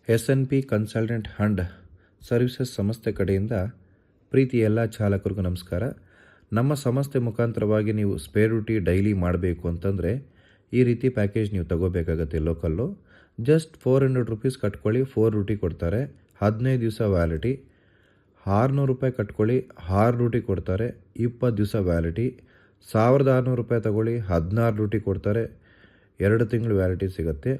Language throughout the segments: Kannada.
SNP ಕನ್ಸಲ್ಟೆಂಟ್ ಅಂಡ್ ಸರ್ವಿಸಸ್ ಸಂಸ್ಥೆ ಕಡೆಯಿಂದ ಪ್ರೀತಿ ಎಲ್ಲ ಚಾಲಕರಿಗೂ ನಮಸ್ಕಾರ. ನಮ್ಮ ಸಂಸ್ಥೆ ಮುಖಾಂತರವಾಗಿ ನೀವು ಸ್ಪೇರ್ ಡ್ಯೂಟಿ ಡೈಲಿ ಮಾಡಬೇಕು ಅಂತಂದರೆ ಈ ರೀತಿ ಪ್ಯಾಕೇಜ್ ನೀವು ತಗೋಬೇಕಾಗತ್ತೆ. ಲೋಕಲ್ಲು ಜಸ್ಟ್ 400 ರೂಪೀಸ್ ಕಟ್ಕೊಳ್ಳಿ, 4 ಡ್ಯೂಟಿ ಕೊಡ್ತಾರೆ, 15 ದಿವಸ ವ್ಯಾಲಿಟಿ. 600 ರೂಪಾಯಿ ಕಟ್ಕೊಳ್ಳಿ, 6 ಡ್ಯೂಟಿ ಕೊಡ್ತಾರೆ, 20 ದಿವಸ ವ್ಯಾಲಿಟಿ. 1600 ರೂಪಾಯಿ ತಗೊಳ್ಳಿ, 16 ಡ್ಯೂಟಿ ಕೊಡ್ತಾರೆ, 2 ತಿಂಗಳು ವ್ಯಾಲಿಟಿ ಸಿಗುತ್ತೆ.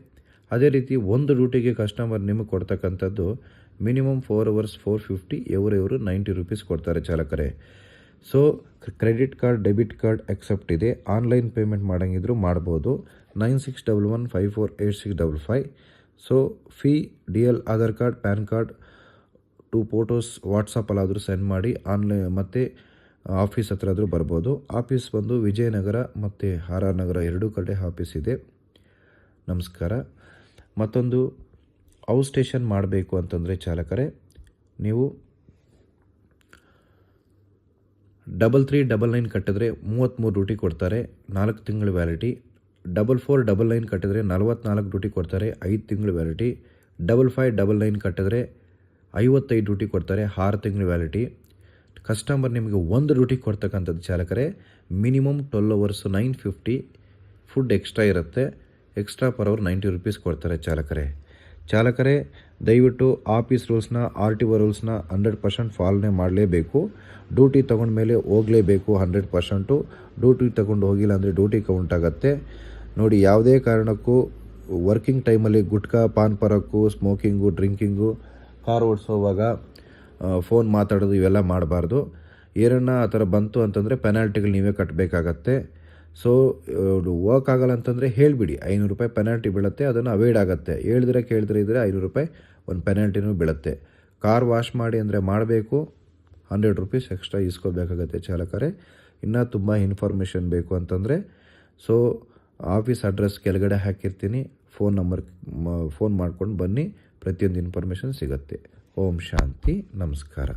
ಅದೇ ರೀತಿ ಒಂದು ಡ್ಯೂಟಿಗೆ ಕಸ್ಟಮರ್ ನಿಮಗೆ ಕೊಡ್ತಕ್ಕಂಥದ್ದು ಮಿನಿಮಮ್ 4 ಅವರ್ಸ್ 450, ಇವರು 90 ರೂಪೀಸ್ ಕೊಡ್ತಾರೆ ಚಾಲಕರೇ. So credit card, debit card accept ಇದೆ. ಆನ್ಲೈನ್ ಪೇಮೆಂಟ್ ಮಾಡೋಂಗಿದ್ರು ಮಾಡ್ಬೋದು. 9611548655. So fee DL Aadhaar card, PAN card, 2 photos ವಾಟ್ಸಪ್ಪಲ್ಲಾದರೂ ಸೆಂಡ್ ಮಾಡಿ. ಆನ್ಲೈನ್ ಮತ್ತು ಆಫೀಸ್ ಹತ್ರ ಆದರೂ ಬರ್ಬೋದು. ಆಫೀಸ್ ಬಂದು ವಿಜಯನಗರ ಮತ್ತು RR ನಗರ ಎರಡೂ ಕಡೆ ಆಫೀಸ್ ಇದೆ. ನಮಸ್ಕಾರ. ಮತ್ತೊಂದು ಔಟ್ ಸ್ಟೇಷನ್ ಮಾಡಬೇಕು ಅಂತಂದರೆ ಚಾಲಕರೇ, ನೀವು 3399 ಕಟ್ಟಿದ್ರೆ 33 ಡ್ಯೂಟಿ ಕೊಡ್ತಾರೆ, 4 ತಿಂಗಳು ವ್ಯಾಲಿಟಿ. 4499 ಕಟ್ಟಿದ್ರೆ 44 ಡ್ಯೂಟಿ ಕೊಡ್ತಾರೆ, 5 ತಿಂಗಳು ವ್ಯಾಲಿಟಿ. 5599 ಕಟ್ಟಿದ್ರೆ 55 ಡ್ಯೂಟಿ ಕೊಡ್ತಾರೆ, 6 ತಿಂಗಳು ವ್ಯಾಲಿಟಿ. ಕಸ್ಟಮರ್ ನಿಮಗೆ ಒಂದು ಡ್ಯೂಟಿ ಕೊಡ್ತಕ್ಕಂಥದ್ದು ಚಾಲಕರೇ ಮಿನಿಮಮ್ 12 ಅವರ್ಸು 950. ಫುಡ್ ಎಕ್ಸ್ಟ್ರಾ ಇರುತ್ತೆ. ಎಕ್ಸ್ಟ್ರಾ ಪರ್ ಅವರ್ 90 ರೂಪೀಸ್ ಕೊಡ್ತಾರೆ ಚಾಲಕರೇ. ದಯವಿಟ್ಟು ಆಫೀಸ್ ರೂಲ್ಸ್ನ, RTO ರೂಲ್ಸ್ನ 100% ಫಾಲೋನೆ ಮಾಡಲೇಬೇಕು. ಡ್ಯೂಟಿ ತೊಗೊಂಡ್ಮೇಲೆ ಹೋಗಲೇಬೇಕು 100%. ಡ್ಯೂಟಿ ತೊಗೊಂಡು ಹೋಗಿಲ್ಲ ಅಂದರೆ ಡ್ಯೂಟಿ ಕೌಂಟ್ ಆಗುತ್ತೆ. ನೋಡಿ, ಯಾವುದೇ ಕಾರಣಕ್ಕೂ ವರ್ಕಿಂಗ್ ಟೈಮಲ್ಲಿ ಗುಟ್ಕಾ, ಪಾನ್ ಪರಕ್ಕು, ಸ್ಮೋಕಿಂಗು, ಡ್ರಿಂಕಿಂಗು, ಕಾರ್ ಓಡಿಸೋವಾಗ ಫೋನ್ ಮಾತಾಡೋದು ಇವೆಲ್ಲ ಮಾಡಬಾರ್ದು. ಏನನ್ನ ಆ ಥರ ಬಂತು ಅಂತಂದರೆ ಪೆನಾಲ್ಟಿಗಳು ನೀವೇ ಕಟ್ಟಬೇಕಾಗತ್ತೆ. ಸೊ ವರ್ಕ್ ಆಗಲ್ಲ ಅಂತಂದರೆ ಹೇಳಿಬಿಡಿ, 500 ರೂಪಾಯಿ ಪೆನಾಲ್ಟಿ ಬೀಳುತ್ತೆ, ಅದನ್ನು ಅವಾಯ್ಡ್ ಆಗುತ್ತೆ. ಕೇಳಿದ್ರೆ ಇದ್ದರೆ 500 ರೂಪಾಯಿ ಒಂದು ಪೆನಾಲ್ಟಿನೂ ಬೀಳುತ್ತೆ. ಕಾರ್ ವಾಶ್ ಮಾಡಿ ಅಂದರೆ ಮಾಡಬೇಕು, 100 ರೂಪೀಸ್ ಎಕ್ಸ್ಟ್ರಾ ಇಸ್ಕೋಬೇಕಾಗತ್ತೆ ಚಾಲಕರೇ. ಇನ್ನೂ ತುಂಬ ಇನ್ಫಾರ್ಮೇಷನ್ ಬೇಕು ಅಂತಂದರೆ ಸೊ ಆಫೀಸ್ ಅಡ್ರೆಸ್ ಕೆಳಗಡೆ ಹಾಕಿರ್ತೀನಿ, ಫೋನ್ ಮಾಡ್ಕೊಂಡು ಬನ್ನಿ, ಪ್ರತಿಯೊಂದು ಇನ್ಫಾರ್ಮೇಷನ್ ಸಿಗುತ್ತೆ. ಓಂ ಶಾಂತಿ. ನಮಸ್ಕಾರ.